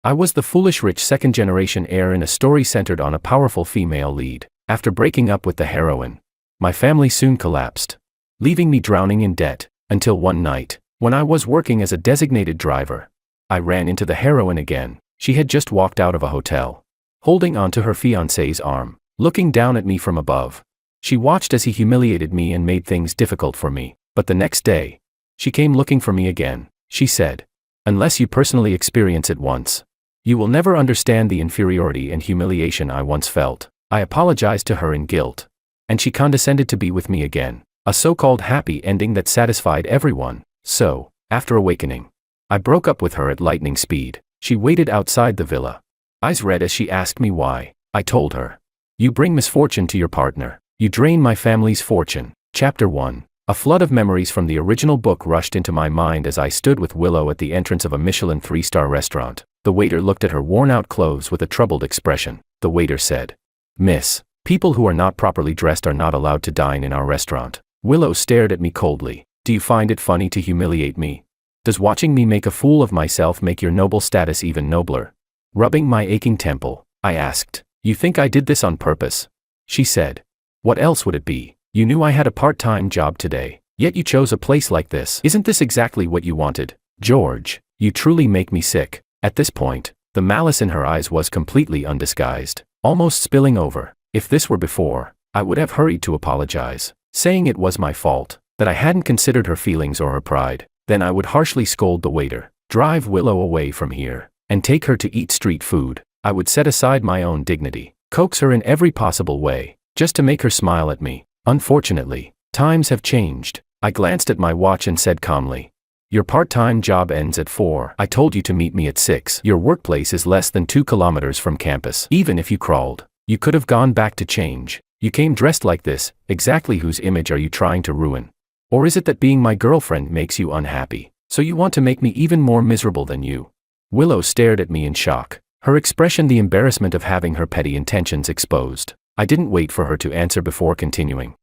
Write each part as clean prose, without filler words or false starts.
I was the foolish rich second-generation heir in a story centered on a powerful female lead. After breaking up with the heroine, my family soon collapsed, leaving me drowning in debt, until one night, when I was working as a designated driver, I ran into the heroine again. She had just walked out of a hotel, holding onto her fiancé's arm, looking down at me from above. She watched as he humiliated me and made things difficult for me, but the next day, she came looking for me again. She said, "Unless you personally experience it once, you will never understand the inferiority and humiliation I once felt." I apologized to her in guilt, and she condescended to be with me again, a so-called happy ending that satisfied everyone. So, after awakening, I broke up with her at lightning speed. She waited outside the villa, eyes red as she asked me why. I told her, "You bring misfortune to your partner. You drain my family's fortune." Chapter 1. A flood of memories from the original book rushed into my mind as I stood with Willow at the entrance of a Michelin 3-star restaurant. The waiter looked at her worn-out clothes with a troubled expression. The waiter said, "Miss, people who are not properly dressed are not allowed to dine in our restaurant." Willow stared at me coldly. "Do you find it funny to humiliate me? Does watching me make a fool of myself make your noble status even nobler?" Rubbing my aching temple, I asked, "You think I did this on purpose?" She said, "What else would it be? You knew I had a part-time job today, yet you chose a place like this. Isn't this exactly what you wanted? George, you truly make me sick." At this point, the malice in her eyes was completely undisguised, almost spilling over. If this were before, I would have hurried to apologize, saying it was my fault, that I hadn't considered her feelings or her pride. Then I would harshly scold the waiter, drive Willow away from here, and take her to eat street food. I would set aside my own dignity, coax her in every possible way, just to make her smile at me. Unfortunately, times have changed. I glanced at my watch and said calmly, "Your part-time job ends at 4. I told you to meet me at 6. Your workplace is less than 2 kilometers from campus. Even if you crawled, you could have gone back to change. You came dressed like this. Exactly whose image are you trying to ruin? Or is it that being my girlfriend makes you unhappy, so you want to make me even more miserable than you?" Willow stared at me in shock, her expression the embarrassment of having her petty intentions exposed. I didn't wait for her to answer before continuing.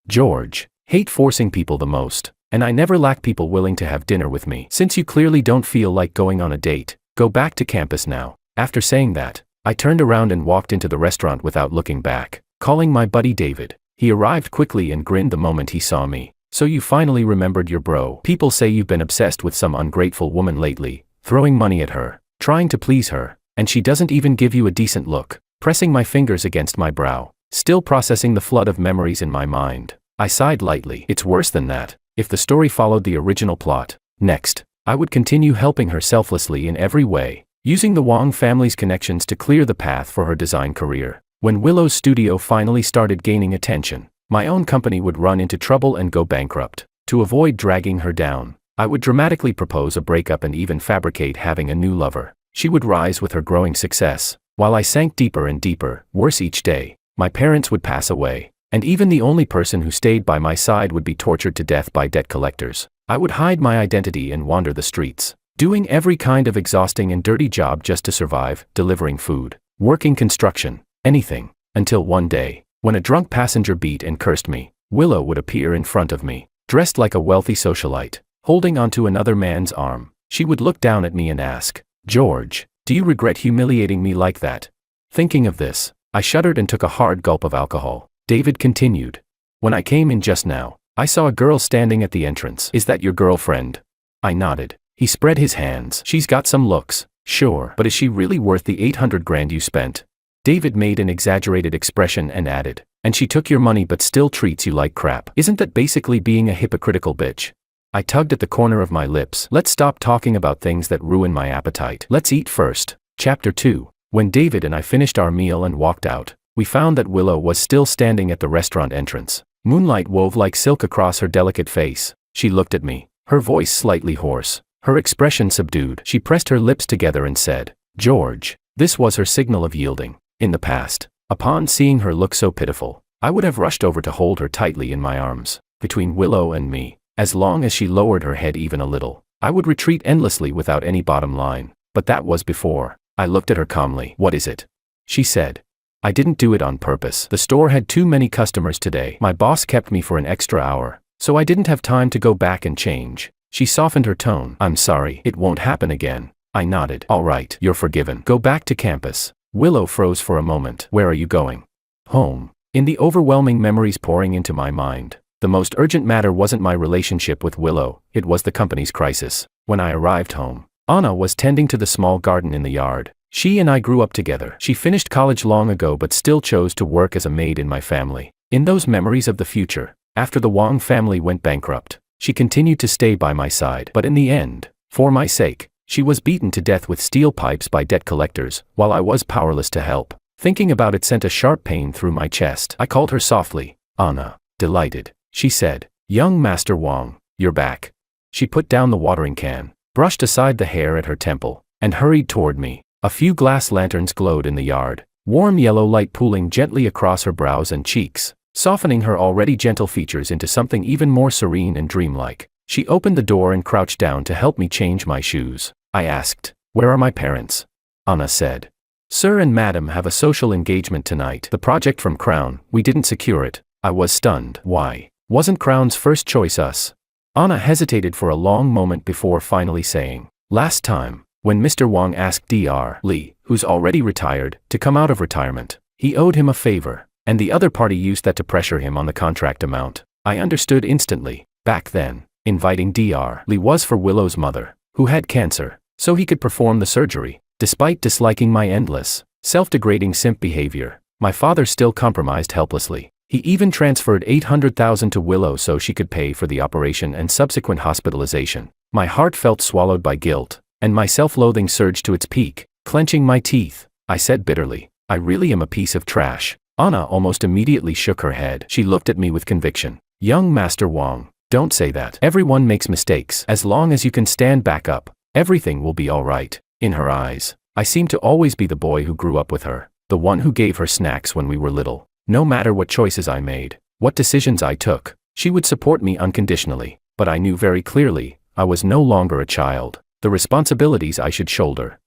George, hate forcing people the most, and I never lack people willing to have dinner with me. Since you clearly don't feel like going on a date, go back to campus now." After saying that, I turned around and walked into the restaurant without looking back, calling my buddy David. He arrived quickly and grinned the moment he saw me. "So you finally remembered your bro. People say you've been obsessed with some ungrateful woman lately, throwing money at her, trying to please her, and she doesn't even give you a decent look." Pressing my fingers against my brow, still processing the flood of memories in my mind, I sighed lightly. "It's worse than that. If the story followed the original plot, next, I would continue helping her selflessly in every way, using the Wong family's connections to clear the path for her design career. When Willow's studio finally started gaining attention, my own company would run into trouble and go bankrupt. To avoid dragging her down, I would dramatically propose a breakup and even fabricate having a new lover. She would rise with her growing success, while I sank deeper and deeper. Worse each day, my parents would pass away, and even the only person who stayed by my side would be tortured to death by debt collectors. I would hide my identity and wander the streets, doing every kind of exhausting and dirty job just to survive, delivering food, working construction, anything, until one day, when a drunk passenger beat and cursed me, Willow would appear in front of me, dressed like a wealthy socialite, holding onto another man's arm. She would look down at me and ask, "George, do you regret humiliating me like that?" Thinking of this, I shuddered and took a hard gulp of alcohol. David continued, "When I came in just now, I saw a girl standing at the entrance. Is that your girlfriend?" I nodded. He spread his hands. "She's got some looks, sure, but is she really worth the 800 grand you spent?" David made an exaggerated expression and added, "And she took your money but still treats you like crap. Isn't that basically being a hypocritical bitch?" I tugged at the corner of my lips. "Let's stop talking about things that ruin my appetite. Let's eat first." Chapter 2. When David and I finished our meal and walked out, we found that Willow was still standing at the restaurant entrance. Moonlight wove like silk across her delicate face. She looked at me, her voice slightly hoarse, her expression subdued. She pressed her lips together and said, "George." This was her signal of yielding. In the past, upon seeing her look so pitiful, I would have rushed over to hold her tightly in my arms. Between Willow and me, as long as she lowered her head even a little, I would retreat endlessly without any bottom line. But that was before. I looked at her calmly. "What is it?" she said. "I didn't do it on purpose. The store had too many customers today. My boss kept me for an extra hour, so I didn't have time to go back and change." She softened her tone. "I'm sorry. It won't happen again." I nodded. All right, you're forgiven. Go back to campus. Willow froze for a moment. Where are you going? Home. In the overwhelming memories pouring into my mind, the most urgent matter wasn't my relationship with Willow, it was the company's crisis. When I arrived home, Anna was tending to the small garden in the yard. She and I grew up together. She finished college long ago but still chose to work as a maid in my family. In those memories of the future, after the Wang family went bankrupt, she continued to stay by my side. But in the end, for my sake, she was beaten to death with steel pipes by debt collectors, while I was powerless to help. Thinking about it sent a sharp pain through my chest. I called her softly. Anna. Delighted. She said, "Young Master Wang, you're back." She put down the watering can, brushed aside the hair at her temple, and hurried toward me. A few glass lanterns glowed in the yard, warm yellow light pooling gently across her brows and cheeks, softening her already gentle features into something even more serene and dreamlike. She opened the door and crouched down to help me change my shoes. I asked, "Where are my parents?" Anna said, "Sir and Madam have a social engagement tonight. The project from Crown, we didn't secure it." I was stunned. Why? Wasn't Crown's first choice us? Anna hesitated for a long moment before finally saying, "Last time, when Mr. Wang asked Dr. Li, who's already retired, to come out of retirement, he owed him a favor, and the other party used that to pressure him on the contract amount." I understood instantly. Back then, inviting Dr. Li was for Willow's mother, who had cancer, so he could perform the surgery. Despite disliking my endless, self-degrading simp behavior, my father still compromised helplessly. He even transferred $800,000 to Willow so she could pay for the operation and subsequent hospitalization. My heart felt swallowed by guilt, and my self-loathing surged to its peak. Clenching my teeth, I said bitterly, "I really am a piece of trash." Anna almost immediately shook her head. She looked at me with conviction. "Young Master Wang, don't say that. Everyone makes mistakes. As long as you can stand back up, everything will be all right." In her eyes, I seemed to always be the boy who grew up with her, the one who gave her snacks when we were little. No matter what choices I made, what decisions I took, she would support me unconditionally. But I knew very clearly, I was no longer a child. The responsibilities I should shoulder,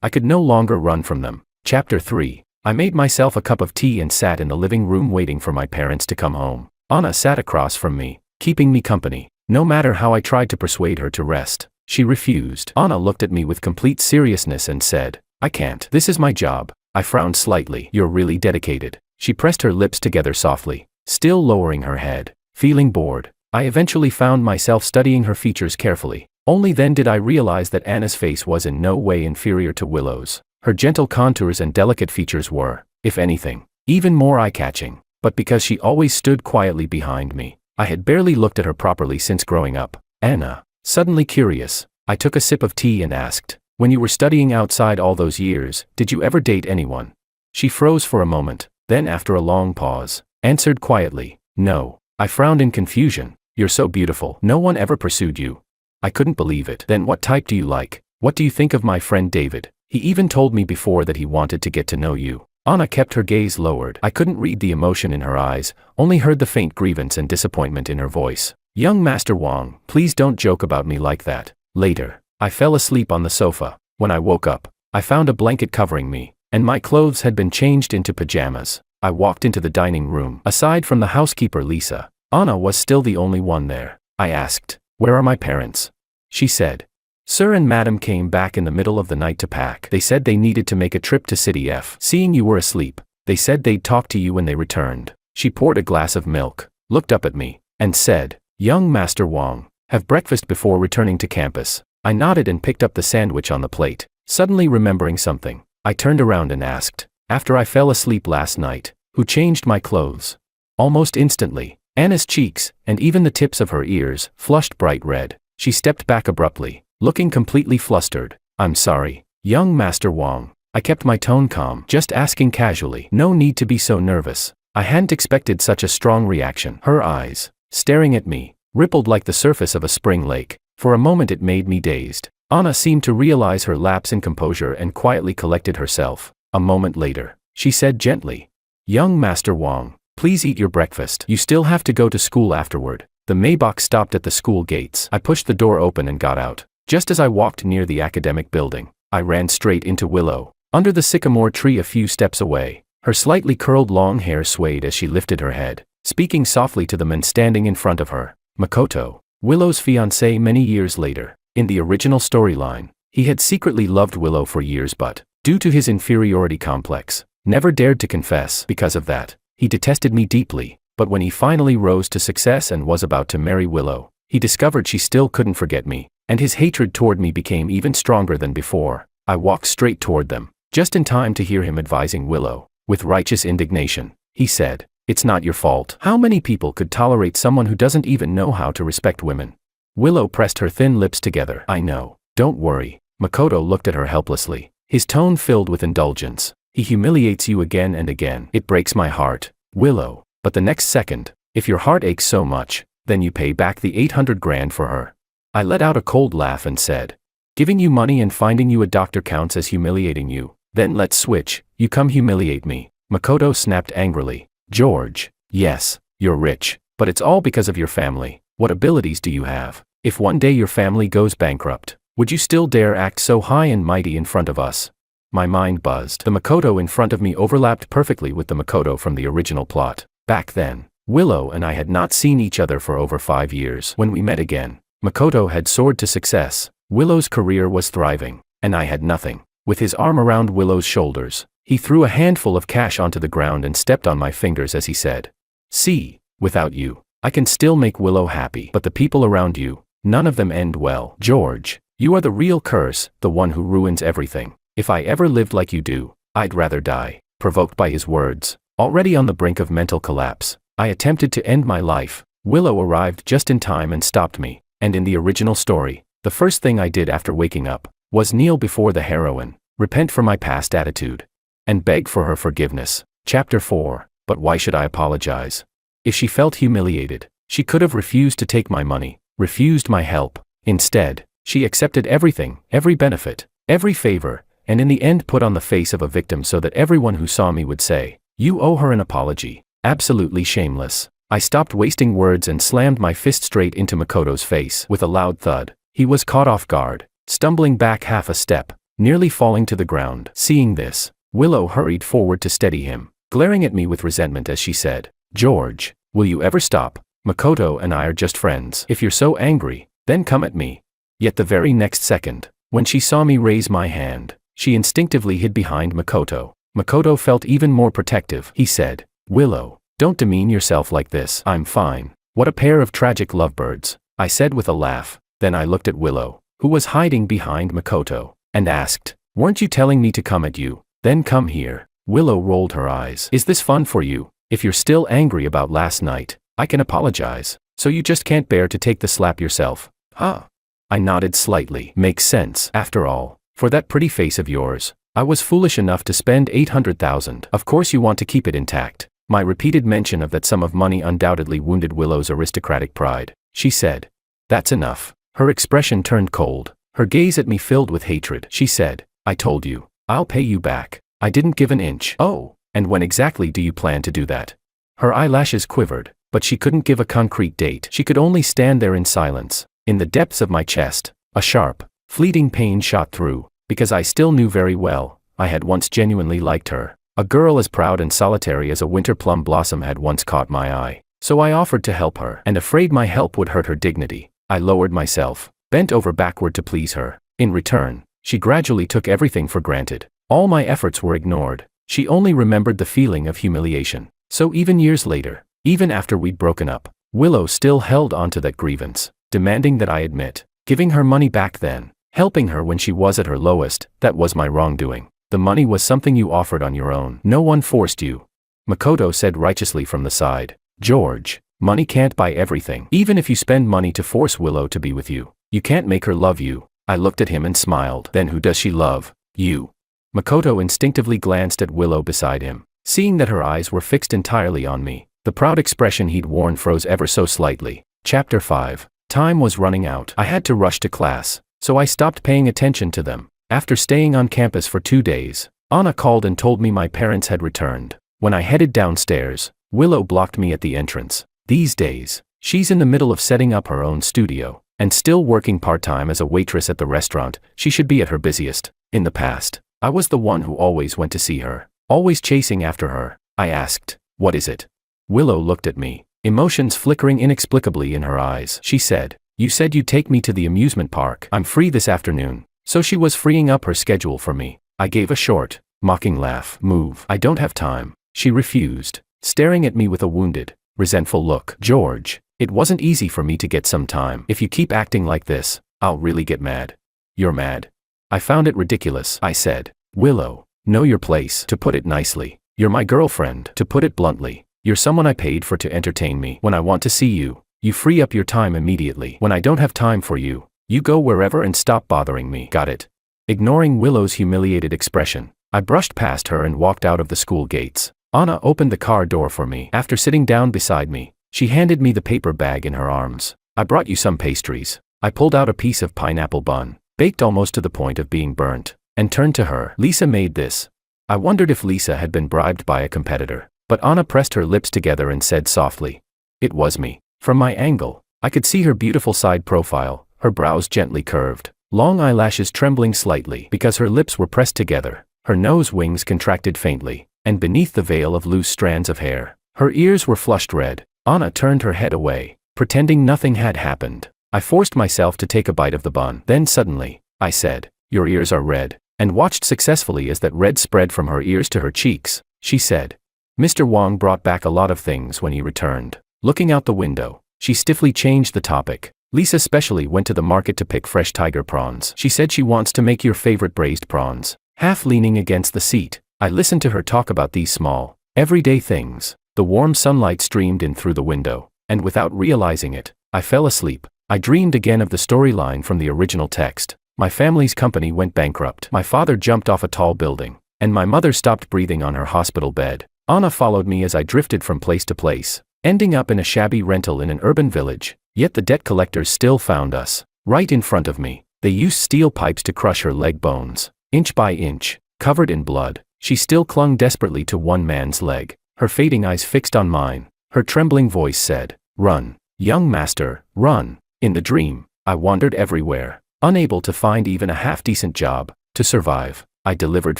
I could no longer run from them. Chapter 3. I made myself a cup of tea and sat in the living room waiting for my parents to come home. Anna sat across from me, keeping me company. No matter how I tried to persuade her to rest, she refused. Anna looked at me with complete seriousness and said, "I can't. This is my job." I frowned slightly. "You're really dedicated." She pressed her lips together softly, still lowering her head. Feeling bored, I eventually found myself studying her features carefully. Only then did I realize that Anna's face was in no way inferior to Willow's. Her gentle contours and delicate features were, if anything, even more eye-catching. But because she always stood quietly behind me, I had barely looked at her properly since growing up. "Anna." Suddenly curious, I took a sip of tea and asked, "When you were studying outside all those years, did you ever date anyone?" She froze for a moment, then after a long pause, answered quietly, "No." I frowned in confusion. "You're so beautiful. No one ever pursued you." I couldn't believe it. "Then what type do you like? What do you think of my friend David? He even told me before that he wanted to get to know you." Anna kept her gaze lowered. I couldn't read the emotion in her eyes, only heard the faint grievance and disappointment in her voice. "Young Master Wang, please don't joke about me like that." Later, I fell asleep on the sofa. When I woke up, I found a blanket covering me, and my clothes had been changed into pajamas. I walked into the dining room. Aside from the housekeeper Lisa, Anna was still the only one there. I asked, "Where are my parents?" She said, "Sir and Madam came back in the middle of the night to pack. They said they needed to make a trip to City F. Seeing you were asleep, they said they'd talk to you when they returned." She poured a glass of milk, looked up at me, and said, "Young Master Wang, have breakfast before returning to campus." I nodded and picked up the sandwich on the plate. Suddenly remembering something, I turned around and asked, "After I fell asleep last night, who changed my clothes?" Almost instantly, Anna's cheeks, and even the tips of her ears, flushed bright red. She stepped back abruptly, looking completely flustered. "I'm sorry, young Master Wang." I kept my tone calm, just asking casually. "No need to be so nervous." I hadn't expected such a strong reaction. Her eyes, staring at me, rippled like the surface of a spring lake. For a moment it made me dazed. Anna seemed to realize her lapse in composure and quietly collected herself. A moment later, she said gently, "Young Master Wang, please eat your breakfast. You still have to go to school afterward." The Maybach stopped at the school gates. I pushed the door open and got out. Just as I walked near the academic building, I ran straight into Willow. Under the sycamore tree a few steps away, her slightly curled long hair swayed as she lifted her head, speaking softly to the man standing in front of her. Makoto, Willow's fiancé many years later. In the original storyline, He had secretly loved Willow for years but, due to his inferiority complex, never dared to confess. Because of that, he detested me deeply, but when he finally rose to success and was about to marry Willow, he discovered she still couldn't forget me, and his hatred toward me became even stronger than before. I walked straight toward them, just in time to hear him advising Willow. With righteous indignation, he said, "It's not your fault. How many people could tolerate someone who doesn't even know how to respect women?" Willow pressed her thin lips together. "I know. Don't worry." Makoto looked at her helplessly, his tone filled with indulgence. "He humiliates you again and again. It breaks my heart, Willow. But the next second, if your heart aches so much, then you pay back the 800 grand for her." I let out a cold laugh and said, "Giving you money and finding you a doctor counts as humiliating you. Then let's switch, you come humiliate me." Makoto snapped angrily. "George, yes, you're rich, but it's all because of your family. What abilities do you have? If one day your family goes bankrupt, would you still dare act so high and mighty in front of us?" My mind buzzed. The Makoto in front of me overlapped perfectly with the Makoto from the original plot. Back then, Willow and I had not seen each other for over 5 years. When we met again, Makoto had soared to success, Willow's career was thriving, and I had nothing. With his arm around Willow's shoulders, he threw a handful of cash onto the ground and stepped on my fingers as he said, "See, without you, I can still make Willow happy, but the people around you, none of them end well. George, you are the real curse, the one who ruins everything. If I ever lived like you do, I'd rather die." Provoked by his words, already on the brink of mental collapse, I attempted to end my life. Willow arrived just in time and stopped me, and in the original story, the first thing I did after waking up was kneel before the heroine, repent for my past attitude, and beg for her forgiveness. Chapter 4. But why should I apologize? If she felt humiliated, she could have refused to take my money, refused my help. Instead, she accepted everything, every benefit, every favor, and in the end put on the face of a victim so that everyone who saw me would say, "You owe her an apology." Absolutely shameless. I stopped wasting words and slammed my fist straight into Makoto's face. With a loud thud, he was caught off guard, stumbling back half a step, nearly falling to the ground. Seeing this, Willow hurried forward to steady him, glaring at me with resentment as she said, "George, will you ever stop? Makoto and I are just friends. If you're so angry, then come at me." Yet the very next second, when she saw me raise my hand, she instinctively hid behind Makoto. Makoto felt even more protective. He said, "Willow, don't demean yourself like this." "I'm fine. What a pair of tragic lovebirds," I said with a laugh. Then I looked at Willow, who was hiding behind Makoto, and asked, "Weren't you telling me to come at you? Then come here." Willow rolled her eyes. "Is this fun for you? If you're still angry about last night, I can apologize. So you just can't bear to take the slap yourself, huh?" I nodded slightly. "Makes sense. After all, for that pretty face of yours, I was foolish enough to spend 800,000. Of course you want to keep it intact." My repeated mention of that sum of money undoubtedly wounded Willow's aristocratic pride. She said, "That's enough." Her expression turned cold, her gaze at me filled with hatred. She said, "I told you, I'll pay you back. I didn't give an inch." "Oh, and when exactly do you plan to do that?" Her eyelashes quivered, but she couldn't give a concrete date. She could only stand there in silence. In the depths of my chest, a sharp, fleeting pain shot through, because I still knew very well, I had once genuinely liked her. A girl as proud and solitary as a winter plum blossom had once caught my eye. So I offered to help her, and afraid my help would hurt her dignity, I lowered myself, bent over backward to please her. In return, she gradually took everything for granted. All my efforts were ignored. She only remembered the feeling of humiliation. So even years later, even after we'd broken up, Willow still held on to that grievance, demanding that I admit, giving her money back then, helping her when she was at her lowest. That was my wrongdoing. The money was something you offered on your own. No one forced you. Makoto said righteously from the side. "George, money can't buy everything. Even if you spend money to force Willow to be with you, you can't make her love you." I looked at him and smiled. "Then who does she love? You." Makoto instinctively glanced at Willow beside him. Seeing that her eyes were fixed entirely on me, the proud expression he'd worn froze ever so slightly. Chapter 5. Time was running out. I had to rush to class, so I stopped paying attention to them. After staying on campus for 2 days, Anna called and told me my parents had returned. When I headed downstairs, Willow blocked me at the entrance. These days, she's in the middle of setting up her own studio, and still working part-time as a waitress at the restaurant. She should be at her busiest. In the past, I was the one who always went to see her, always chasing after her. I asked, "What is it?" Willow looked at me, emotions flickering inexplicably in her eyes. She said, "You said you'd take me to the amusement park. I'm free this afternoon. So she was freeing up her schedule for me. I gave a short, mocking laugh. Move. I don't have time. She refused, staring at me with a wounded, resentful look. George, it wasn't easy for me to get some time. If you keep acting like this, I'll really get mad. You're mad? I found it ridiculous, I said. Willow, know your place, to put it nicely. You're my girlfriend, to put it bluntly. You're someone I paid for to entertain me. When I want to see you, you free up your time immediately. When I don't have time for you, you go wherever and stop bothering me. Got it? Ignoring Willow's humiliated expression, I brushed past her and walked out of the school gates. Anna opened the car door for me. After sitting down beside me, she handed me the paper bag in her arms. I brought you some pastries. I pulled out a piece of pineapple bun, baked almost to the point of being burnt, and turned to her. Lisa made this. I wondered if Lisa had been bribed by a competitor, but Anna pressed her lips together and said softly, "It was me." From my angle, I could see her beautiful side profile, her brows gently curved, long eyelashes trembling slightly because her lips were pressed together, her nose wings contracted faintly, and beneath the veil of loose strands of hair, her ears were flushed red. Anna turned her head away, pretending nothing had happened. I forced myself to take a bite of the bun. Then suddenly, I said, "Your ears are red," and watched successfully as that red spread from her ears to her cheeks. She said, "Mr. Wong brought back a lot of things when he returned." Looking out the window, she stiffly changed the topic. "Lisa specially went to the market to pick fresh tiger prawns. She said she wants to make your favorite braised prawns." Half leaning against the seat, I listened to her talk about these small, everyday things. The warm sunlight streamed in through the window, and without realizing it, I fell asleep. I dreamed again of the storyline from the original text. My family's company went bankrupt. My father jumped off a tall building, and my mother stopped breathing on her hospital bed. Anna followed me as I drifted from place to place, ending up in a shabby rental in an urban village. Yet the debt collectors still found us. Right in front of me, they used steel pipes to crush her leg bones. Inch by inch, covered in blood, she still clung desperately to one man's leg. Her fading eyes fixed on mine. Her trembling voice said, "Run, young master, run." In the dream, I wandered everywhere, unable to find even a half-decent job. To survive, I delivered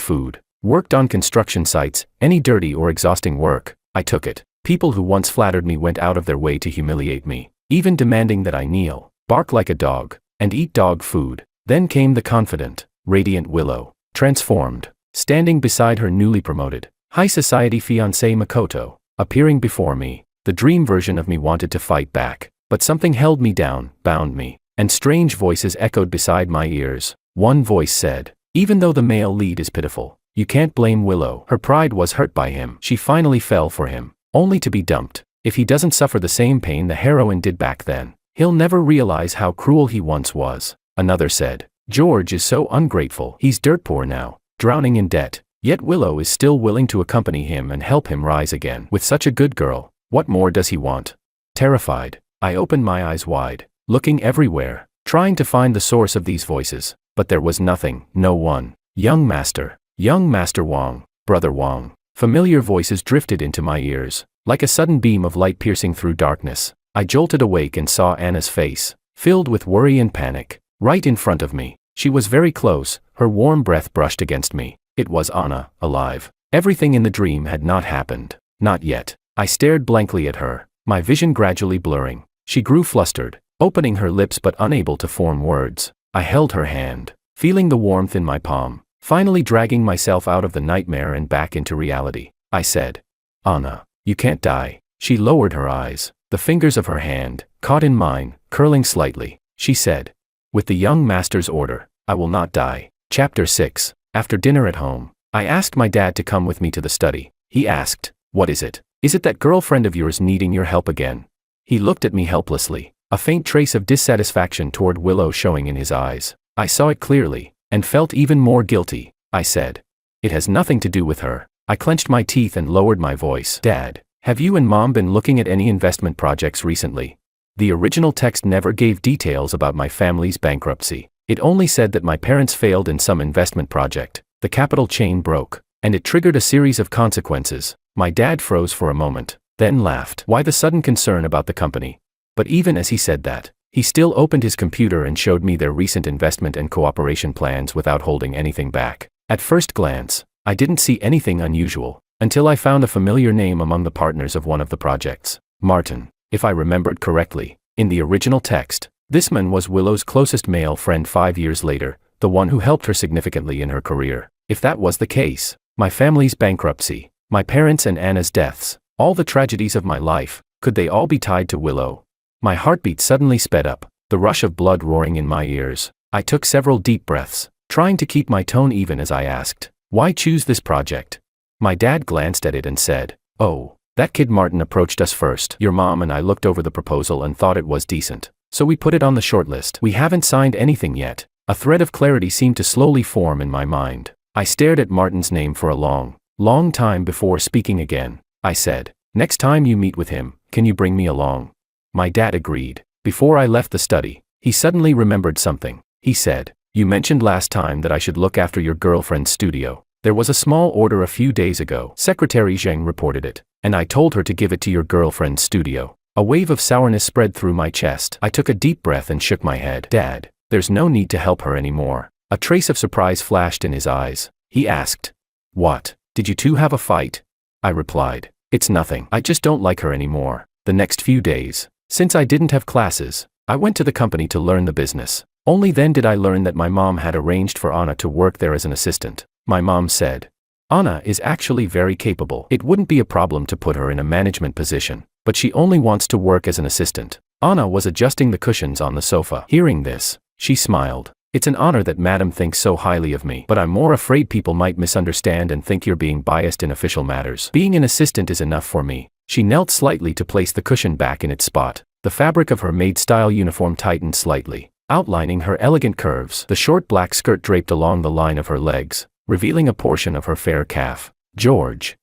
food, worked on construction sites, any dirty or exhausting work, I took it. People who once flattered me went out of their way to humiliate me, even demanding that I kneel, bark like a dog, and eat dog food. Then came the confident, radiant Willow, transformed, standing beside her newly promoted, high society fiancé Makoto, appearing before me. The dream version of me wanted to fight back, but something held me down, bound me, and strange voices echoed beside my ears. One voice said, "Even though the male lead is pitiful, you can't blame Willow. Her pride was hurt by him. She finally fell for him, only to be dumped. If he doesn't suffer the same pain the heroine did back then, he'll never realize how cruel he once was." Another said, "George is so ungrateful. He's dirt poor now, drowning in debt. Yet Willow is still willing to accompany him and help him rise again. With such a good girl, what more does he want?" Terrified, I opened my eyes wide, looking everywhere, trying to find the source of these voices, but there was nothing, no one. Young Master Wong, Brother Wong." Familiar voices drifted into my ears, like a sudden beam of light piercing through darkness. I jolted awake and saw Anna's face, filled with worry and panic, right in front of me. She was very close, her warm breath brushed against me. It was Anna, alive. Everything in the dream had not happened. Not yet. I stared blankly at her, my vision gradually blurring. She grew flustered, opening her lips but unable to form words. I held her hand, feeling the warmth in my palm, finally dragging myself out of the nightmare and back into reality. I said, "Anna, you can't die." She lowered her eyes. The fingers of her hand, caught in mine, curling slightly. She said, "With the young master's order, I will not die." Chapter 6. After dinner at home, I asked my dad to come with me to the study. He asked, "What is it? Is it that girlfriend of yours needing your help again?" He looked at me helplessly, a faint trace of dissatisfaction toward Willow showing in his eyes. I saw it clearly, and felt even more guilty. I said, "It has nothing to do with her." I clenched my teeth and lowered my voice. "Dad, have you and Mom been looking at any investment projects recently?" The original text never gave details about my family's bankruptcy. It only said that my parents failed in some investment project, the capital chain broke, and it triggered a series of consequences. My dad froze for a moment, then laughed. Why the sudden concern about the company? But even as he said that, he still opened his computer and showed me their recent investment and cooperation plans without holding anything back. At first glance, I didn't see anything unusual, until I found a familiar name among the partners of one of the projects. Martin. If I remembered correctly, in the original text, this man was Willow's closest male friend. 5 years later, the one who helped her significantly in her career. If that was the case, my family's bankruptcy, my parents' and Anna's deaths, all the tragedies of my life, could they all be tied to Willow? My heartbeat suddenly sped up, the rush of blood roaring in my ears. I took several deep breaths, trying to keep my tone even as I asked, "Why choose this project?" My dad glanced at it and said, "Oh, that kid Martin approached us first. Your mom and I looked over the proposal and thought it was decent. So we put it on the shortlist. We haven't signed anything yet." A thread of clarity seemed to slowly form in my mind. I stared at Martin's name for a long time before speaking again. I said, "Next time you meet with him, can you bring me along?" My dad agreed. Before I left the study, he suddenly remembered something. He said, "You mentioned last time that I should look after your girlfriend's studio. There was a small order a few days ago." Secretary Zheng reported it, "and I told her to give it to your girlfriend's studio." A wave of sourness spread through my chest. I took a deep breath and shook my head. "Dad, there's no need to help her anymore." A trace of surprise flashed in his eyes. He asked, "What, did you two have a fight?" I replied, "It's nothing. I just don't like her anymore." The next few days, since I didn't have classes, I went to the company to learn the business. Only then did I learn that my mom had arranged for Anna to work there as an assistant. My mom said, "Anna is actually very capable. It wouldn't be a problem to put her in a management position, but she only wants to work as an assistant." Anna was adjusting the cushions on the sofa. Hearing this, she smiled. "It's an honor that Madam thinks so highly of me, but I'm more afraid people might misunderstand and think you're being biased in official matters. Being an assistant is enough for me." She knelt slightly to place the cushion back in its spot. The fabric of her maid-style uniform tightened slightly, outlining her elegant curves. The short black skirt draped along the line of her legs, revealing a portion of her fair calf. George.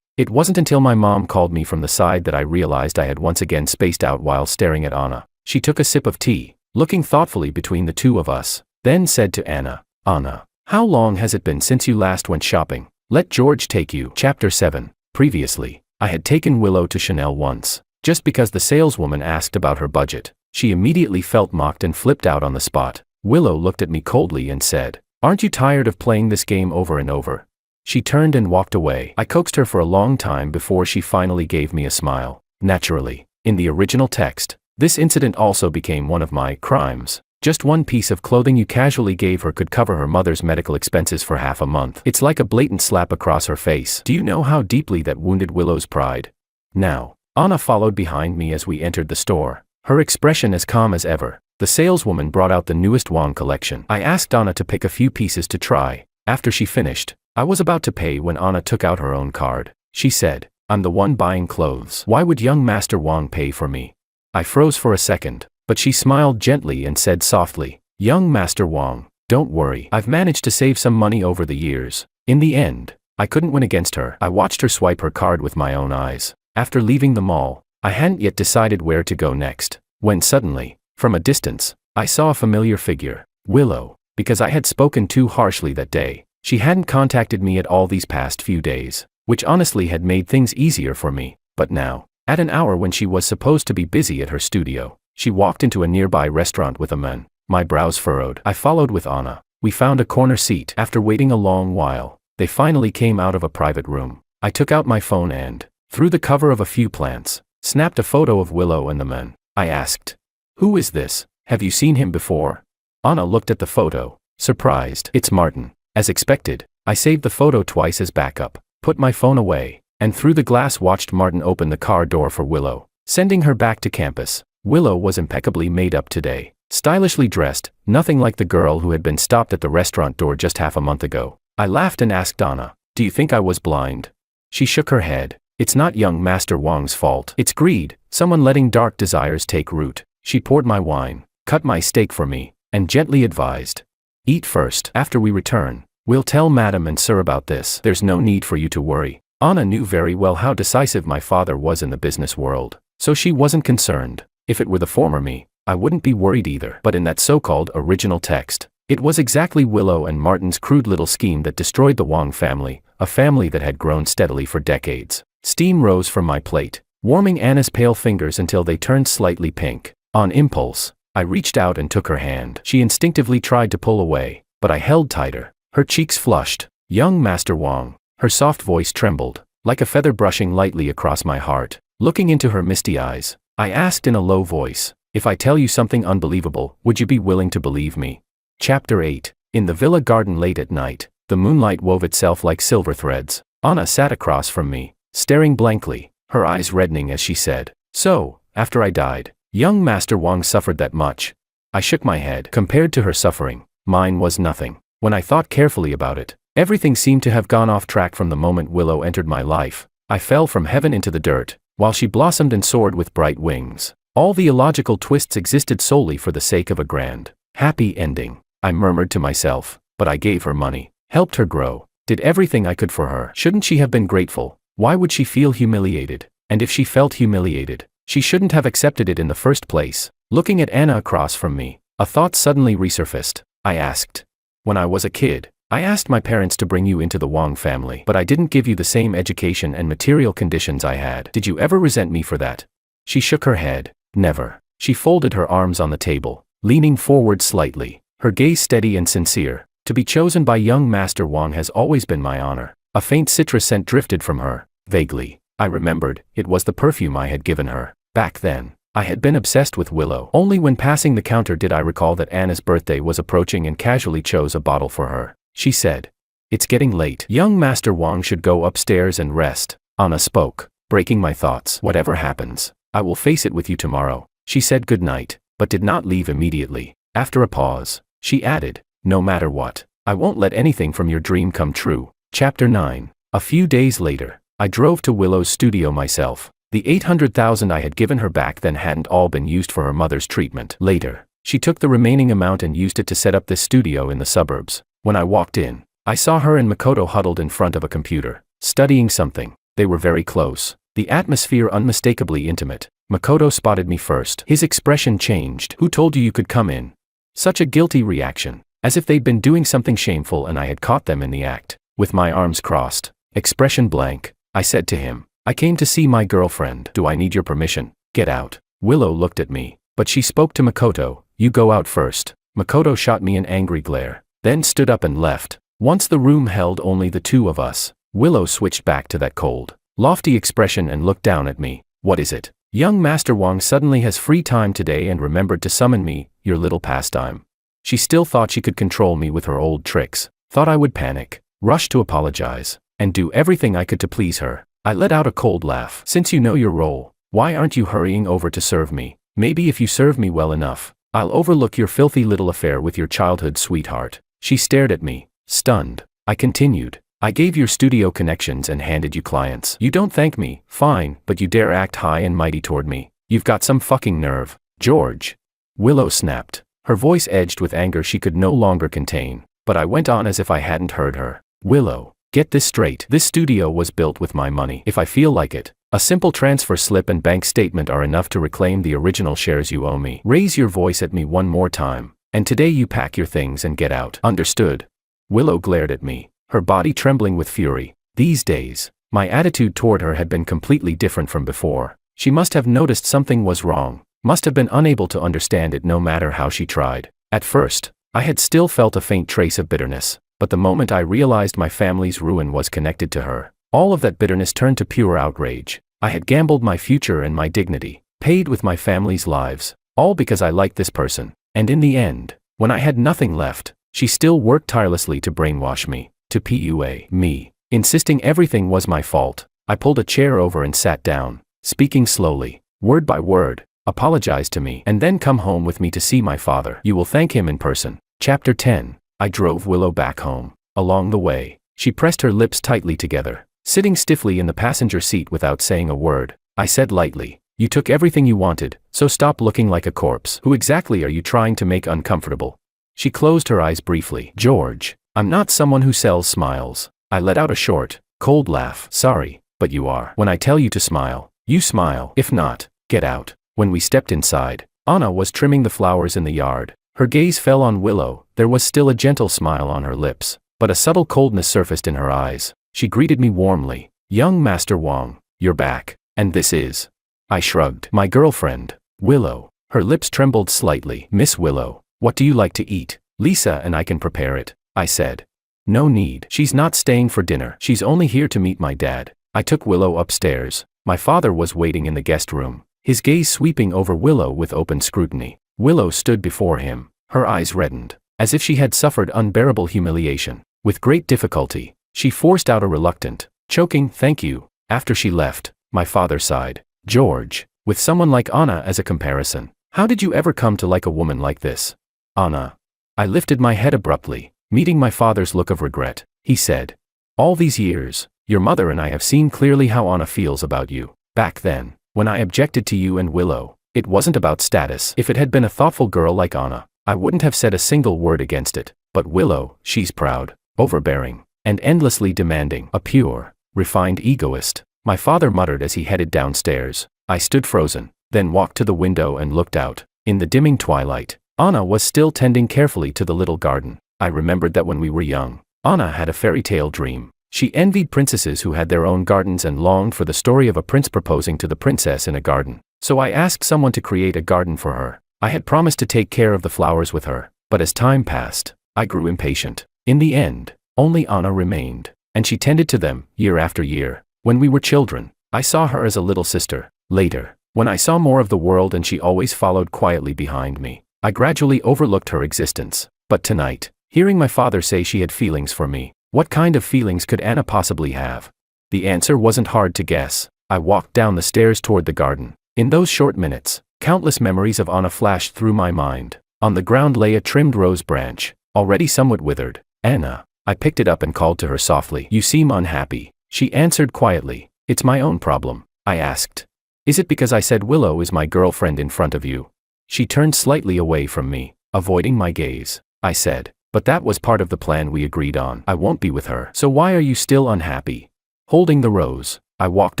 It wasn't until my mom called me from the side that I realized I had once again spaced out while staring at Anna. She took a sip of tea, looking thoughtfully between the two of us, then said to Anna, "Anna, how long has it been since you last went shopping? Let George take you." Chapter 7. Previously, I had taken Willow to Chanel once, just because the saleswoman asked about her budget. She immediately felt mocked and flipped out on the spot. Willow looked at me coldly and said, "Aren't you tired of playing this game over and over?" She turned and walked away. I coaxed her for a long time before she finally gave me a smile. Naturally, in the original text, this incident also became one of my crimes. Just one piece of clothing you casually gave her could cover her mother's medical expenses for half a month. It's like a blatant slap across her face. Do you know how deeply that wounded Willow's pride? Now, Anna followed behind me as we entered the store, her expression as calm as ever. The saleswoman brought out the newest Wang collection. I asked Anna to pick a few pieces to try. After she finished, I was about to pay when Anna took out her own card. She said, "I'm the one buying clothes. Why would young Master Wang pay for me?" I froze for a second, but she smiled gently and said softly, "Young Master Wang, don't worry. I've managed to save some money over the years." In the end, I couldn't win against her. I watched her swipe her card with my own eyes. After leaving the mall, I hadn't yet decided where to go next, when suddenly, from a distance, I saw a familiar figure. Willow. Because I had spoken too harshly that day, she hadn't contacted me at all these past few days, which honestly had made things easier for me. But now, at an hour when she was supposed to be busy at her studio, she walked into a nearby restaurant with a man. My brows furrowed. I followed with Anna. We found a corner seat. After waiting a long while, they finally came out of a private room. I took out my phone and, through the cover of a few plants, snapped a photo of Willow and the man. I asked, "Who is this? Have you seen him before?" Anna looked at the photo, surprised. "It's Martin." As expected, I saved the photo twice as backup, put my phone away, and through the glass watched Martin open the car door for Willow, sending her back to campus. Willow was impeccably made up today, stylishly dressed, nothing like the girl who had been stopped at the restaurant door just half a month ago. I laughed and asked Anna, "Do you think I was blind?" She shook her head. "It's not young Master Wang's fault. It's greed, someone letting dark desires take root." She poured my wine, cut my steak for me, and gently advised, "Eat first. After we return, we'll tell Madam and Sir about this. There's no need for you to worry." Anna knew very well how decisive my father was in the business world, so she wasn't concerned. If it were the former me, I wouldn't be worried either. But in that so-called original text, it was exactly Willow and Martin's crude little scheme that destroyed the Wang family, a family that had grown steadily for decades. Steam rose from my plate, warming Anna's pale fingers until they turned slightly pink. On impulse, I reached out and took her hand. She instinctively tried to pull away, but I held tighter. Her cheeks flushed. "Young Master Wang." Her soft voice trembled, like a feather brushing lightly across my heart. Looking into her misty eyes, I asked in a low voice, "If I tell you something unbelievable, would you be willing to believe me?" Chapter 8. In the villa garden late at night, the moonlight wove itself like silver threads. Anna sat across from me, staring blankly, her eyes reddening as she said, "So, after I died, young Master Wang suffered that much?" I shook my head. Compared to her suffering, mine was nothing. When I thought carefully about it, everything seemed to have gone off track from the moment Willow entered my life. I fell from heaven into the dirt, while she blossomed and soared with bright wings. All the illogical twists existed solely for the sake of a grand, happy ending. I murmured to myself, but I gave her money, helped her grow, did everything I could for her. Shouldn't she have been grateful? Why would she feel humiliated? And if she felt humiliated, she shouldn't have accepted it in the first place. Looking at Anna across from me, a thought suddenly resurfaced. I asked. When I was a kid, I asked my parents to bring you into the Wang family, but I didn't give you the same education and material conditions I had. Did you ever resent me for that? She shook her head. Never. She folded her arms on the table, leaning forward slightly, her gaze steady and sincere. To be chosen by young Master Wang has always been my honor. A faint citrus scent drifted from her. Vaguely, I remembered, it was the perfume I had given her. Back then, I had been obsessed with Willow. Only when passing the counter did I recall that Anna's birthday was approaching and casually chose a bottle for her. She said, "It's getting late. Young Master Wang should go upstairs and rest." Anna spoke, breaking my thoughts. "Whatever happens, I will face it with you tomorrow." She said goodnight, but did not leave immediately. After a pause, she added, "No matter what, I won't let anything from your dream come true." Chapter 9. A few days later, I drove to Willow's studio myself. The 800,000 I had given her back then hadn't all been used for her mother's treatment. Later, she took the remaining amount and used it to set up this studio in the suburbs. When I walked in, I saw her and Makoto huddled in front of a computer, studying something. They were very close, the atmosphere unmistakably intimate. Makoto spotted me first. His expression changed. "Who told you could come in?" Such a guilty reaction, as if they'd been doing something shameful and I had caught them in the act. With my arms crossed, expression blank, I said to him, "I came to see my girlfriend. Do I need your permission?" "Get out." Willow looked at me, but she spoke to Makoto. "You go out first." Makoto shot me an angry glare, then stood up and left. Once the room held only the two of us, Willow switched back to that cold, lofty expression and looked down at me. "What is it?" "Young Master Wang suddenly has free time today and remembered to summon me, your little pastime." She still thought she could control me with her old tricks, thought I would panic, rush to apologize, and do everything I could to please her. I let out a cold laugh. "Since you know your role, why aren't you hurrying over to serve me? Maybe if you serve me well enough, I'll overlook your filthy little affair with your childhood sweetheart." She stared at me, stunned. I continued, "I gave your studio connections and handed you clients. You don't thank me, fine, but you dare act high and mighty toward me. You've got some fucking nerve, George." Willow snapped. Her voice edged with anger she could no longer contain, but I went on as if I hadn't heard her. "Willow, get this straight. This studio was built with my money. If I feel like it, a simple transfer slip and bank statement are enough to reclaim the original shares you owe me. Raise your voice at me one more time, and today you pack your things and get out. Understood?" Willow glared at me, her body trembling with fury. These days, my attitude toward her had been completely different from before. She must have noticed something was wrong, must have been unable to understand it no matter how she tried. At first, I had still felt a faint trace of bitterness, but the moment I realized my family's ruin was connected to her, all of that bitterness turned to pure outrage. I had gambled my future and my dignity, paid with my family's lives, all because I liked this person. And in the end, when I had nothing left, she still worked tirelessly to brainwash me, to PUA me, insisting everything was my fault. I pulled a chair over and sat down, speaking slowly, word by word. "Apologize to me and then come home with me to see my father. You will thank him in person." Chapter 10. I drove Willow back home. Along the way, she pressed her lips tightly together, sitting stiffly in the passenger seat without saying a word. I said lightly, "You took everything you wanted, so stop looking like a corpse. Who exactly are you trying to make uncomfortable?" She closed her eyes briefly. "George, I'm not someone who sells smiles." I let out a short, cold laugh. "Sorry, but you are. When I tell you to smile, you smile. If not, get out." When we stepped inside, Anna was trimming the flowers in the yard. Her gaze fell on Willow. There was still a gentle smile on her lips, but a subtle coldness surfaced in her eyes. She greeted me warmly. "Young Master Wang, you're back. And this is..." I shrugged. "My girlfriend, Willow." Her lips trembled slightly. "Miss Willow, what do you like to eat? Lisa and I can prepare it," I said. "No need. She's not staying for dinner. She's only here to meet my dad." I took Willow upstairs. My father was waiting in the guest room, his gaze sweeping over Willow with open scrutiny. Willow stood before him, her eyes reddened. as if she had suffered unbearable humiliation. With great difficulty, she forced out a reluctant, choking "thank you." After she left, my father sighed. "George, with someone like Anna as a comparison, how did you ever come to like a woman like this?" "Anna." I lifted my head abruptly, meeting my father's look of regret. He said, "All these years, your mother and I have seen clearly how Anna feels about you. Back then, when I objected to you and Willow, it wasn't about status. If it had been a thoughtful girl like Anna, I wouldn't have said a single word against it. But Willow, she's proud, overbearing, and endlessly demanding. A pure, refined egoist," my father muttered as he headed downstairs. I stood frozen, then walked to the window and looked out. In the dimming twilight, Anna was still tending carefully to the little garden. I remembered that when we were young, Anna had a fairy tale dream. She envied princesses who had their own gardens and longed for the story of a prince proposing to the princess in a garden. So I asked someone to create a garden for her. I had promised to take care of the flowers with her, but as time passed, I grew impatient. In the end, only Anna remained, and she tended to them, year after year. When we were children, I saw her as a little sister. Later, when I saw more of the world and she always followed quietly behind me, I gradually overlooked her existence. But tonight, hearing my father say she had feelings for me, what kind of feelings could Anna possibly have? The answer wasn't hard to guess. I walked down the stairs toward the garden. In those short minutes, countless memories of Anna flashed through my mind. On the ground lay a trimmed rose branch, already somewhat withered. "Anna." I picked it up and called to her softly. "You seem unhappy." She answered quietly. "It's my own problem." I asked, "Is it because I said Willow is my girlfriend in front of you?" She turned slightly away from me, avoiding my gaze. I said, "But that was part of the plan we agreed on. I won't be with her. So why are you still unhappy?" Holding the rose, I walked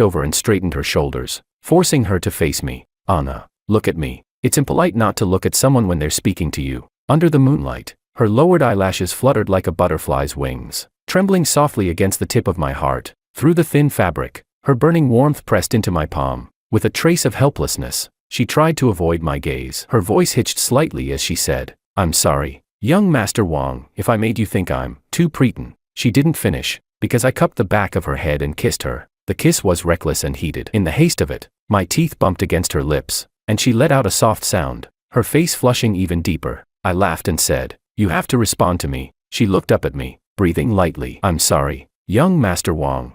over and straightened her shoulders, forcing her to face me. "Anna, look at me. It's impolite not to look at someone when they're speaking to you." Under the moonlight, her lowered eyelashes fluttered like a butterfly's wings, trembling softly against the tip of my heart. Through the thin fabric, her burning warmth pressed into my palm. With a trace of helplessness, she tried to avoid my gaze. Her voice hitched slightly as she said, "I'm sorry, young Master Wang, if I made you think I'm too preteen." She didn't finish, because I cupped the back of her head and kissed her. The kiss was reckless and heated. In the haste of it, my teeth bumped against her lips, and she let out a soft sound, her face flushing even deeper. I laughed and said, "You have to respond to me." She looked up at me, breathing lightly. "I'm sorry, young Master Wang.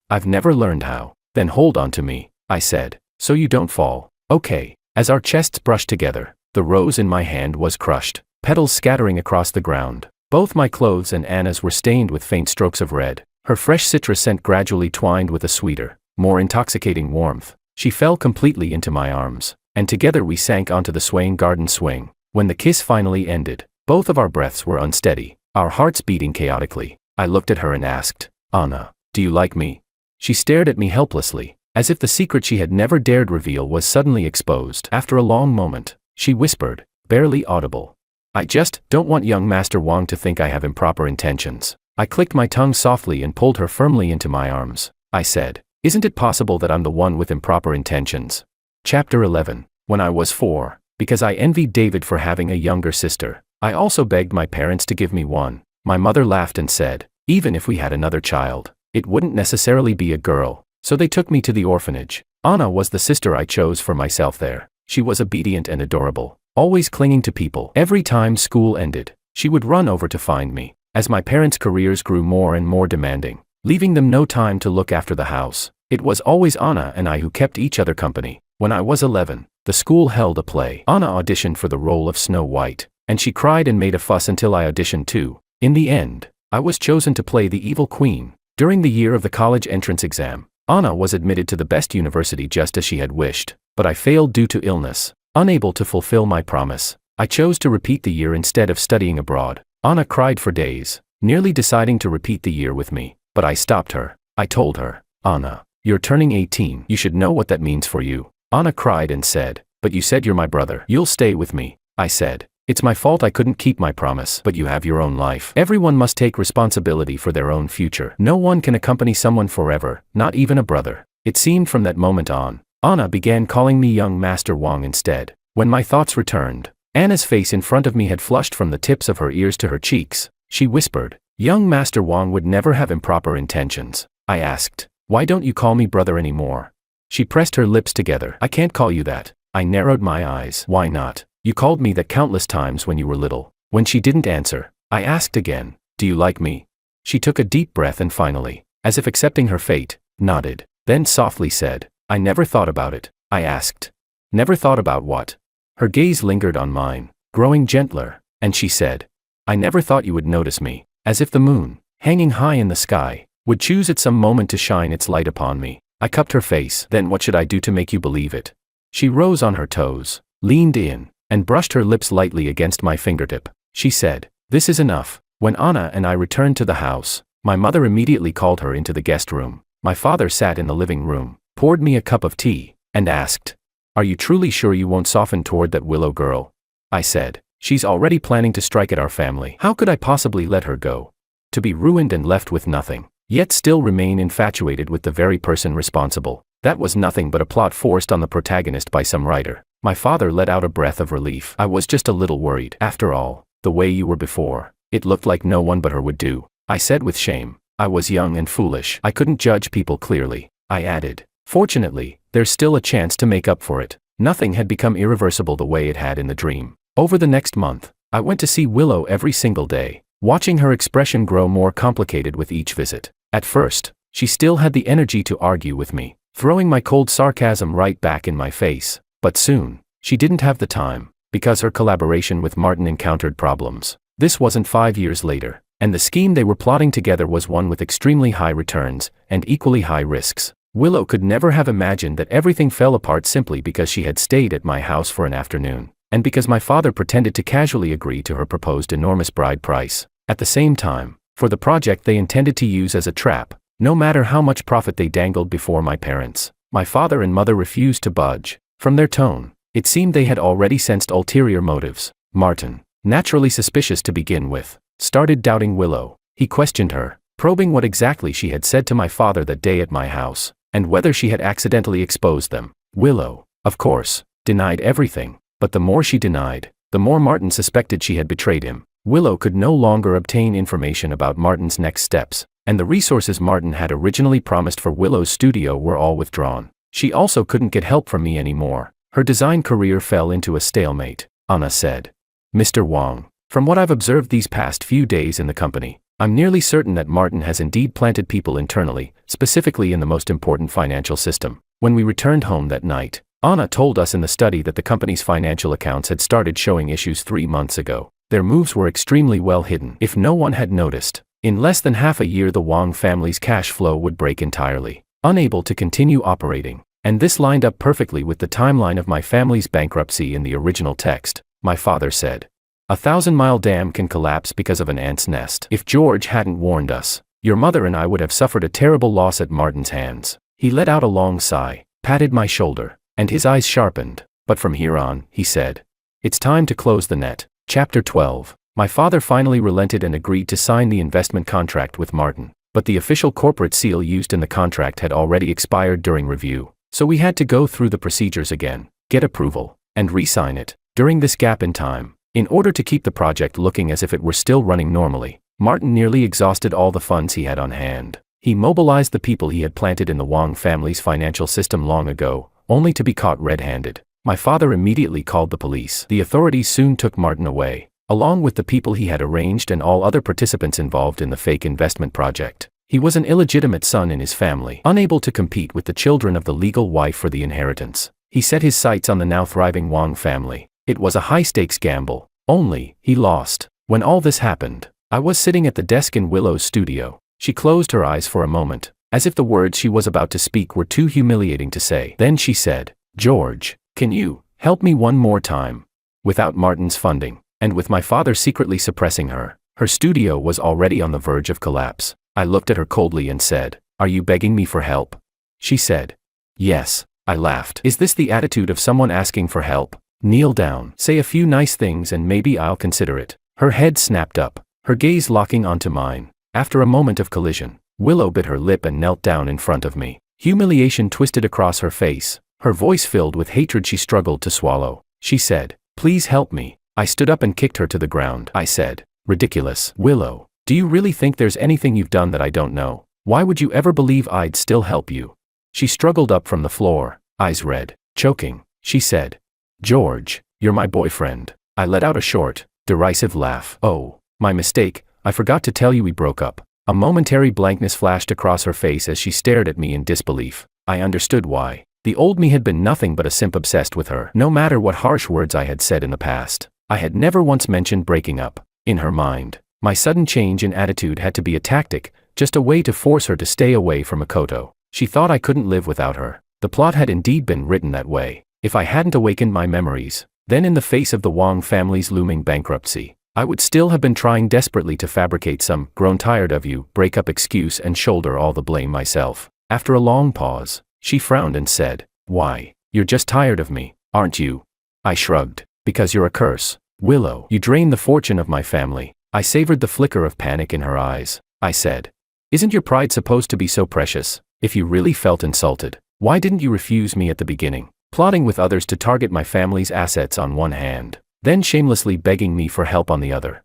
I've never learned how." "Then hold on to me," I said, "so you don't fall." "Okay." As our chests brushed together, the rose in my hand was crushed, petals scattering across the ground. Both my clothes and Anna's were stained with faint strokes of red. Her fresh citrus scent gradually twined with a sweeter, more intoxicating warmth. She fell completely into my arms, and together we sank onto the swaying garden swing. When the kiss finally ended, both of our breaths were unsteady, our hearts beating chaotically. I looked at her and asked, "Anna, do you like me?" She stared at me helplessly, as if the secret she had never dared reveal was suddenly exposed. After a long moment, she whispered, barely audible, "I just don't want young Master Wang to think I have improper intentions." I clicked my tongue softly and pulled her firmly into my arms. I said, "Isn't it possible that I'm the one with improper intentions?" Chapter 11. When I was 4, because I envied David for having a younger sister, I also begged my parents to give me one. My mother laughed and said, "Even if we had another child, it wouldn't necessarily be a girl." So they took me to the orphanage. Anna was the sister I chose for myself there. She was obedient and adorable, always clinging to people. Every time school ended, she would run over to find me. As my parents' careers grew more and more demanding, leaving them no time to look after the house, it was always Anna and I who kept each other company. When I was 11, the school held a play. Anna auditioned for the role of Snow White, and she cried and made a fuss until I auditioned too. In the end, I was chosen to play the evil queen. During the year of the college entrance exam, Anna was admitted to the best university just as she had wished, but I failed due to illness. Unable to fulfill my promise, I chose to repeat the year instead of studying abroad. Anna cried for days, nearly deciding to repeat the year with me, but I stopped her. I told her, "Anna, you're turning 18. You should know what that means for you." Anna cried and said, "But you said you're my brother. You'll stay with me." I said, "It's my fault I couldn't keep my promise." "But you have your own life. Everyone must take responsibility for their own future. No one can accompany someone forever, not even a brother." It seemed from that moment on, Anna began calling me young Master Wang instead. When my thoughts returned, Anna's face in front of me had flushed from the tips of her ears to her cheeks. She whispered, "Young Master Wang would never have improper intentions." I asked, "Why don't you call me brother anymore?" She pressed her lips together. "I can't call you that." I narrowed my eyes. "Why not? You called me that countless times when you were little." When she didn't answer, I asked again, "Do you like me?" She took a deep breath and finally, as if accepting her fate, nodded, then softly said, "I never thought about it." I asked, "Never thought about what?" Her gaze lingered on mine, growing gentler, and she said, "I never thought you would notice me, as if the moon, hanging high in the sky, would choose at some moment to shine its light upon me." I cupped her face. "Then what should I do to make you believe it?" She rose on her toes, leaned in, and brushed her lips lightly against my fingertip. She said, "This is enough." When Anna and I returned to the house, my mother immediately called her into the guest room. My father sat in the living room, poured me a cup of tea, and asked, "Are you truly sure you won't soften toward that Willow girl?" I said, "She's already planning to strike at our family. How could I possibly let her go? To be ruined and left with nothing, yet still remain infatuated with the very person responsible. That was nothing but a plot forced on the protagonist by some writer." My father let out a breath of relief. "I was just a little worried. After all, the way you were before, it looked like no one but her would do," I said with shame. "I was young and foolish. I couldn't judge people clearly." I added, "Fortunately, there's still a chance to make up for it." Nothing had become irreversible the way it had in the dream. Over the next month, I went to see Willow every single day, watching her expression grow more complicated with each visit. At first, she still had the energy to argue with me, throwing my cold sarcasm right back in my face. But soon, she didn't have the time, because her collaboration with Martin encountered problems. This wasn't 5 years later, and the scheme they were plotting together was one with extremely high returns and equally high risks. Willow could never have imagined that everything fell apart simply because she had stayed at my house for an afternoon, and because my father pretended to casually agree to her proposed enormous bride price. At the same time, for the project they intended to use as a trap, no matter how much profit they dangled before my parents, my father and mother refused to budge. From their tone, it seemed they had already sensed ulterior motives. Martin, naturally suspicious to begin with, started doubting Willow. He questioned her, probing what exactly she had said to my father that day at my house, and whether she had accidentally exposed them. Willow, of course, denied everything, but the more she denied, the more Martin suspected she had betrayed him. Willow could no longer obtain information about Martin's next steps, and the resources Martin had originally promised for Willow's studio were all withdrawn. She also couldn't get help from me anymore. Her design career fell into a stalemate. Anna said, "Mr. Wang, from what I've observed these past few days in the company, I'm nearly certain that Martin has indeed planted people internally, specifically in the most important financial system." When we returned home that night, Anna told us in the study that the company's financial accounts had started showing issues 3 months ago. Their moves were extremely well hidden. If no one had noticed, in less than half a year the Wang family's cash flow would break entirely, unable to continue operating. And this lined up perfectly with the timeline of my family's bankruptcy in the original text. My father said, "A 1,000-mile dam can collapse because of an ant's nest. If George hadn't warned us, your mother and I would have suffered a terrible loss at Martin's hands." He let out a long sigh, patted my shoulder, and his eyes sharpened. "But from here on," he said, "it's time to close the net." Chapter 12. My father finally relented and agreed to sign the investment contract with Martin, but the official corporate seal used in the contract had already expired during review. So we had to go through the procedures again, get approval, and re-sign it. During this gap in time, in order to keep the project looking as if it were still running normally, Martin nearly exhausted all the funds he had on hand. He mobilized the people he had planted in the Wang family's financial system long ago, only to be caught red-handed. My father immediately called the police. The authorities soon took Martin away, along with the people he had arranged and all other participants involved in the fake investment project. He was an illegitimate son in his family, unable to compete with the children of the legal wife for the inheritance. He set his sights on the now thriving Wang family. It was a high-stakes gamble, only he lost. When all this happened, I was sitting at the desk in Willow's studio. She closed her eyes for a moment, as if the words she was about to speak were too humiliating to say. Then she said, "George, can you help me one more time?" Without Martin's funding, and with my father secretly suppressing her, her studio was already on the verge of collapse. I looked at her coldly and said, "Are you begging me for help?" She said, "Yes." I laughed. "Is this the attitude of someone asking for help? Kneel down, say a few nice things and maybe I'll consider it." Her head snapped up, her gaze locking onto mine. After a moment of collision, Willow bit her lip and knelt down in front of me. Humiliation twisted across her face, her voice filled with hatred she struggled to swallow. She said, "Please help me." I stood up and kicked her to the ground. I said, "Ridiculous, Willow. Do you really think there's anything you've done that I don't know? Why would you ever believe I'd still help you?" She struggled up from the floor, eyes red, choking. She said, "George, you're my boyfriend." I let out a short, Derisive laugh. Oh, my mistake, I forgot to tell you we broke up. A momentary blankness flashed across her face as she stared at me in disbelief. I understood why. The old me had been nothing but a simp obsessed with her. No matter what harsh words I had said in the past, I had never once mentioned breaking up. In her mind, my sudden change in attitude had to be a tactic, just a way to force her to stay away from Makoto. She thought I couldn't live without her. The plot had indeed been written that way. If I hadn't awakened my memories, then in the face of the Wong family's looming bankruptcy, I would still have been trying desperately to fabricate some "grown tired of you" breakup excuse and shoulder all the blame myself. After a long pause, she frowned and said, "Why, you're just tired of me, aren't you?" I shrugged. "Because you're a curse, Willow. You drain the fortune of my family." I savored the flicker of panic in her eyes. I said, "Isn't your pride supposed to be so precious? If you really felt insulted, why didn't you refuse me at the beginning? Plotting with others to target my family's assets on one hand, then shamelessly begging me for help on the other.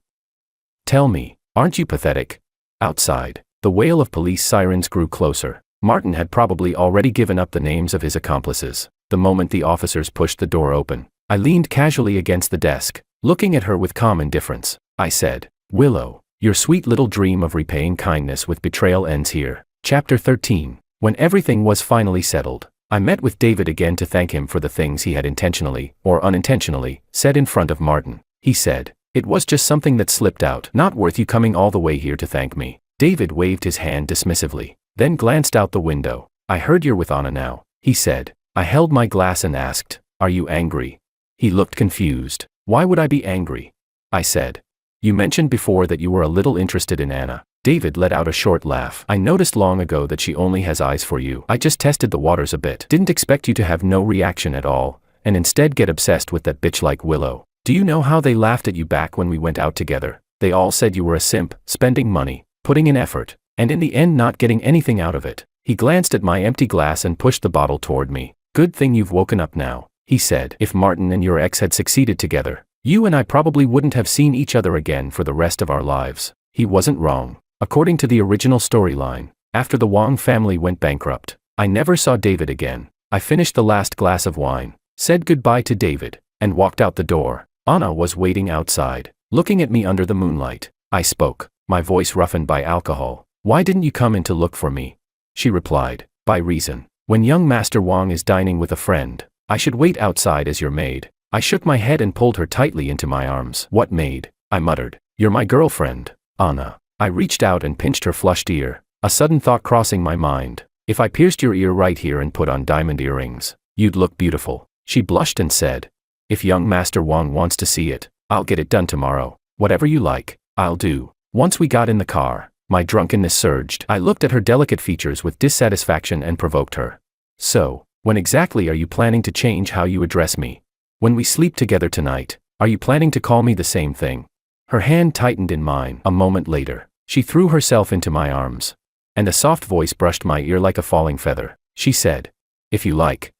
Tell me, aren't you pathetic?" Outside, the wail of police sirens grew closer. Martin had probably already given up the names of his accomplices. The moment the officers pushed the door open, I leaned casually against the desk, looking at her with calm indifference. I said, "Willow, your sweet little dream of repaying kindness with betrayal ends here." Chapter 13. When everything was finally settled, I met with David again to thank him for the things he had intentionally, or unintentionally, said in front of Martin. He said, "It was just something that slipped out. Not worth you coming all the way here to thank me." David waved his hand dismissively, then glanced out the window. "I heard you're with Anna now," he said. I held my glass and asked, "Are you angry?" He looked confused. "Why would I be angry?" I said. "You mentioned before that you were a little interested in Anna." David let out a short laugh. "I noticed long ago that she only has eyes for you. I just tested the waters a bit. Didn't expect you to have no reaction at all, and instead get obsessed with that bitch like Willow. Do you know how they laughed at you back when we went out together? They all said you were a simp, spending money, putting in effort, and in the end not getting anything out of it." He glanced at my empty glass and pushed the bottle toward me. "Good thing you've woken up now," he said. "If Martin and your ex had succeeded together, you and I probably wouldn't have seen each other again for the rest of our lives." He wasn't wrong. According to the original storyline, after the Wong family went bankrupt, I never saw David again. I finished the last glass of wine, said goodbye to David, and walked out the door. Anna was waiting outside, looking at me under the moonlight. I spoke, my voice roughened by alcohol. "Why didn't you come in to look for me?" She replied, "By reason. When young Master Wong is dining with a friend, I should wait outside as your maid." I shook my head and pulled her tightly into my arms. "What maid?" I muttered. "You're my girlfriend, Anna." I reached out and pinched her flushed ear, a sudden thought crossing my mind. "If I pierced your ear right here and put on diamond earrings, you'd look beautiful." She blushed and said, "If young Master Wong wants to see it, I'll get it done tomorrow. Whatever you like, I'll do." Once we got in the car, my drunkenness surged. I looked at her delicate features with dissatisfaction and provoked her. "So, when exactly are you planning to change how you address me? When we sleep together tonight, are you planning to call me the same thing?" Her hand tightened in mine. A moment later, she threw herself into my arms, and a soft voice brushed my ear like a falling feather. She said, "If you like,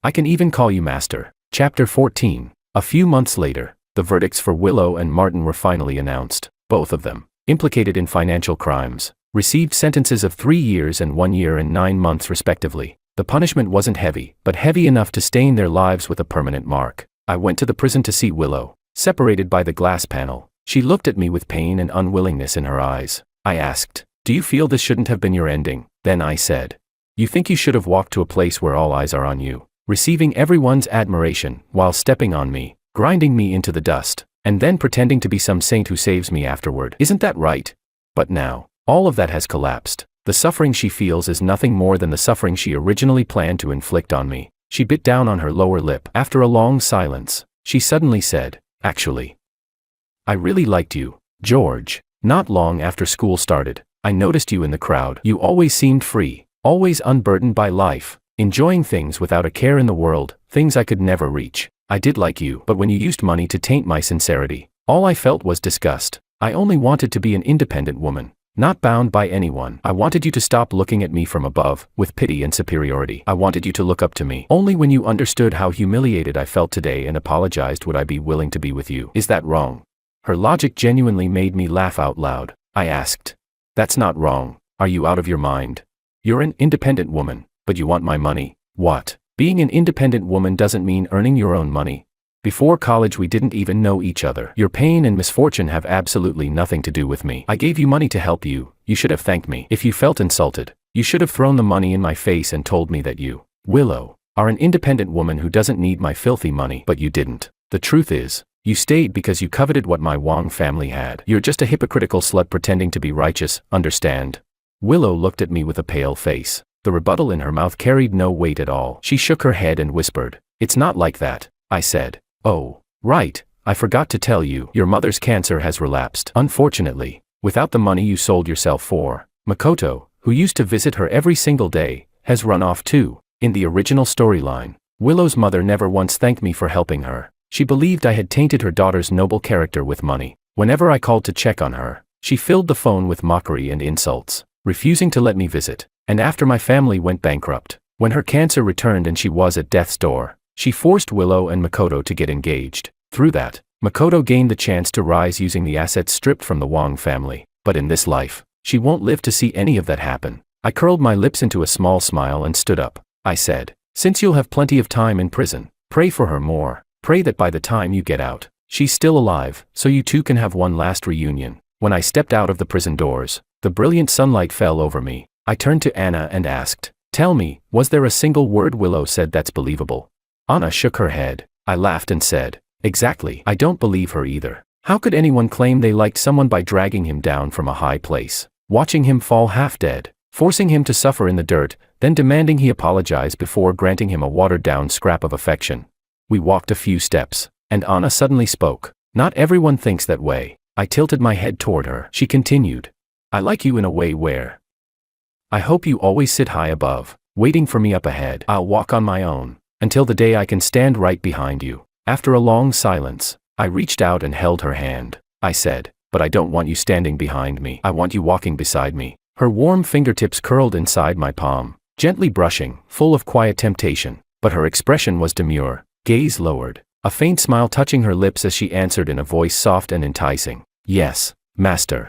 I can even call you Master." Chapter 14. A few months later, the verdicts for Willow and Martin were finally announced. Both of them, implicated in financial crimes, received sentences of 3 years and 1 year and 9 months respectively. The punishment wasn't heavy, but heavy enough to stain their lives with a permanent mark. I went to the prison to see Willow, separated by the glass panel. She looked at me with pain and unwillingness in her eyes. I asked, "Do you feel this shouldn't have been your ending?" Then I said, "You think you should have walked to a place where all eyes are on you, receiving everyone's admiration while stepping on me, grinding me into the dust, and then pretending to be some saint who saves me afterward. Isn't that right? But now, all of that has collapsed. The suffering she feels is nothing more than the suffering she originally planned to inflict on me." She bit down on her lower lip. After a long silence, she suddenly said, "Actually, I really liked you, George. Not long after school started, I noticed you in the crowd. You always seemed free, always unburdened by life, enjoying things without a care in the world, things I could never reach. I did like you, but when you used money to taint my sincerity, all I felt was disgust. I only wanted to be an independent woman, not bound by anyone. I wanted you to stop looking at me from above, with pity and superiority. I wanted you to look up to me. Only when you understood how humiliated I felt today and apologized would I be willing to be with you. Is that wrong?" Her logic genuinely made me laugh out loud. I asked, "That's not wrong. Are you out of your mind? You're an independent woman, but you want my money. What? Being an independent woman doesn't mean earning your own money. Before college we didn't even know each other. Your pain and misfortune have absolutely nothing to do with me. I gave you money to help you, you should have thanked me. If you felt insulted, you should have thrown the money in my face and told me that you, Willow, are an independent woman who doesn't need my filthy money. But you didn't. The truth is, you stayed because you coveted what my Wong family had. You're just a hypocritical slut pretending to be righteous, understand? Willow looked at me with a pale face. The rebuttal in her mouth carried no weight at all. She shook her head and whispered, "It's not like that," I said. "Oh, right, I forgot to tell you. Your mother's cancer has relapsed. Unfortunately, without the money you sold yourself for, Makoto, who used to visit her every single day, has run off too." In the original storyline, Willow's mother never once thanked me for helping her. She believed I had tainted her daughter's noble character with money. Whenever I called to check on her, she filled the phone with mockery and insults, refusing to let me visit. And after my family went bankrupt, when her cancer returned and she was at death's door, she forced Willow and Makoto to get engaged. Through that, Makoto gained the chance to rise using the assets stripped from the Wong family. But in this life, she won't live to see any of that happen. I curled my lips into a small smile and stood up. I said, "Since you'll have plenty of time in prison, pray for her more. Pray that by the time you get out, she's still alive, so you two can have one last reunion." When I stepped out of the prison doors, the brilliant sunlight fell over me. I turned to Anna and asked, "Tell me, was there a single word Willow said that's believable?" Anna shook her head. I laughed and said, "Exactly. I don't believe her either. How could anyone claim they liked someone by dragging him down from a high place, watching him fall half dead, forcing him to suffer in the dirt, then demanding he apologize before granting him a watered-down scrap of affection?" We walked a few steps, and Anna suddenly spoke. "Not everyone thinks that way." I tilted my head toward her. She continued, "I like you in a way where I hope you always sit high above, waiting for me up ahead. I'll walk on my own, until the day I can stand right behind you." After a long silence, I reached out and held her hand. I said, "But I don't want you standing behind me. I want you walking beside me." Her warm fingertips curled inside my palm, gently brushing, full of quiet temptation, but her expression was demure, gaze lowered, a faint smile touching her lips as she answered in a voice soft and enticing, "Yes, master."